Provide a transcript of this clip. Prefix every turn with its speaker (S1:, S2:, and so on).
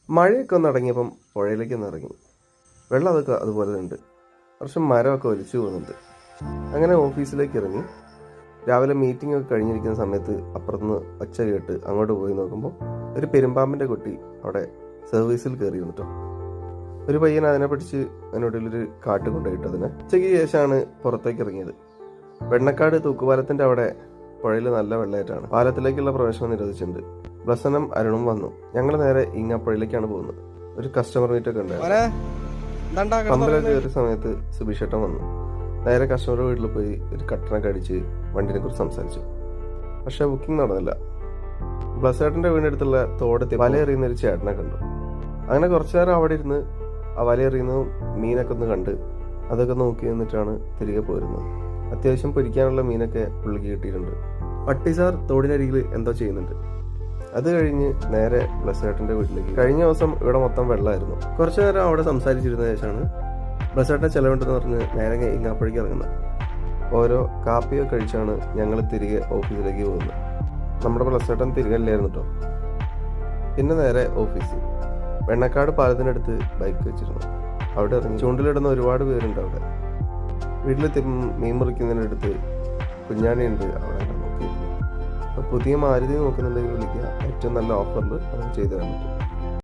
S1: മഴയൊക്കെ ഒന്ന് ഇറങ്ങിയപ്പം പുഴയിലേക്ക് ഒന്ന് ഇറങ്ങി. വെള്ളം അതൊക്കെ അതുപോലെ ഉണ്ട്. കുറച്ച് മരമൊക്കെ ഒലിച്ചു പോകുന്നുണ്ട്. അങ്ങനെ ഓഫീസിലേക്ക് ഇറങ്ങി. രാവിലെ മീറ്റിംഗ് ഒക്കെ കഴിഞ്ഞിരിക്കുന്ന സമയത്ത് അപ്പുറത്തുനിന്ന് ഒച്ച കേട്ട് അങ്ങോട്ട് പോയി നോക്കുമ്പോൾ ഒരു പെരുമ്പാമ്പിൻ്റെ കുട്ടി അവിടെ സർവീസിൽ കയറി വന്നിട്ടോ. ഒരു പയ്യൻ അതിനെ പിടിച്ച് അതിനോടൊരു കാട്ട് കൊണ്ടുപോയിട്ട് അതിനെ ഉച്ചയ്ക്ക് ശേഷമാണ് പുറത്തേക്ക് ഇറങ്ങിയത്. വെണ്ണക്കാട് തൂക്കുപാലത്തിൻ്റെ അവിടെ പുഴയിൽ നല്ല വെള്ളമായിട്ടാണ്. പാലത്തിലേക്കുള്ള പ്രവേശനം നിരോധിച്ചിട്ടുണ്ട്. ബ്ലസനും അരുണും വന്നു. ഞങ്ങൾ നേരെ ഇങ്ങപ്പുഴയിലേക്കാണ് പോകുന്നത്. ഒരു കസ്റ്റമർ മീറ്റ് ഒക്കെ ഉണ്ടായിരുന്നു. പമ്പലൊക്കെ കയറിയ സമയത്ത് സുബിഷേട്ടൻ വന്നു. നേരെ കസ്റ്റമർ വീട്ടിൽ പോയി ഒരു കട്ടനൊക്കെ അടിച്ച് വണ്ടിനെ കുറിച്ച് സംസാരിച്ചു. പക്ഷെ ബുക്കിംഗ് നടന്നില്ല. ബ്ലസേട്ടൻ്റെ വീടിനടുത്തുള്ള തോടത്തി വലയെറിയുന്ന ഒരു ചേട്ടനെ കണ്ടു. അങ്ങനെ കുറച്ചു നേരം അവിടെ ഇരുന്ന് ആ വലയെറിയുന്നതും മീനൊക്കെ ഒന്ന് കണ്ട് അതൊക്കെ നോക്കി നിന്നിട്ടാണ് തിരികെ പോരുന്നത്. അത്യാവശ്യം പൊരിക്കാനുള്ള മീനൊക്കെ പുള്ളിക്ക് കിട്ടിയിട്ടുണ്ട്. പട്ടി സാർ തോടിനരികിൽ എന്തോ ചെയ്യുന്നുണ്ട്. അത് കഴിഞ്ഞ് നേരെ ബ്ലസേട്ടൻ്റെ വീട്ടിലേക്ക്. കഴിഞ്ഞ ദിവസം ഇവിടെ മൊത്തം വെള്ളമായിരുന്നു. കുറച്ചു നേരം അവിടെ സംസാരിച്ചിരുന്ന ശേഷമാണ് ബ്ലസേട്ടനെ ചിലവുണ്ടെന്ന് പറഞ്ഞ് നേരെ ഇങ്ങാപ്പുഴയ്ക്ക് ഇറങ്ങുന്നത്. ഓരോ കാപ്പിയൊക്കെ കഴിച്ചാണ് ഞങ്ങൾ തിരികെ ഓഫീസിലേക്ക് പോകുന്നത്. നമ്മുടെ ബ്ലസേട്ടൻ തിരികെ അല്ലായിരുന്നു കേട്ടോ. പിന്നെ നേരെ ഓഫീസിൽ വെണ്ണക്കാട് പാലത്തിനടുത്ത് ബൈക്ക് വെച്ചിരുന്നു. അവിടെ ഇറങ്ങി ചൂണ്ടിലിടുന്ന ഒരുപാട് പേരുണ്ട് അവിടെ. വീട്ടിൽ മീൻ മുറിക്കുന്നതിനടുത്ത് കുഞ്ഞാണിയുണ്ട് അവിടെ നോക്കിയിരുന്നു. അപ്പോൾ പുതിയ മാരുതി നോക്കുന്നുണ്ടെങ്കിൽ വിളിക്കുക. ഏറ്റവും നല്ല ഓഫറിൽ നമുക്ക് ചെയ്തു തരാൻ പറ്റും.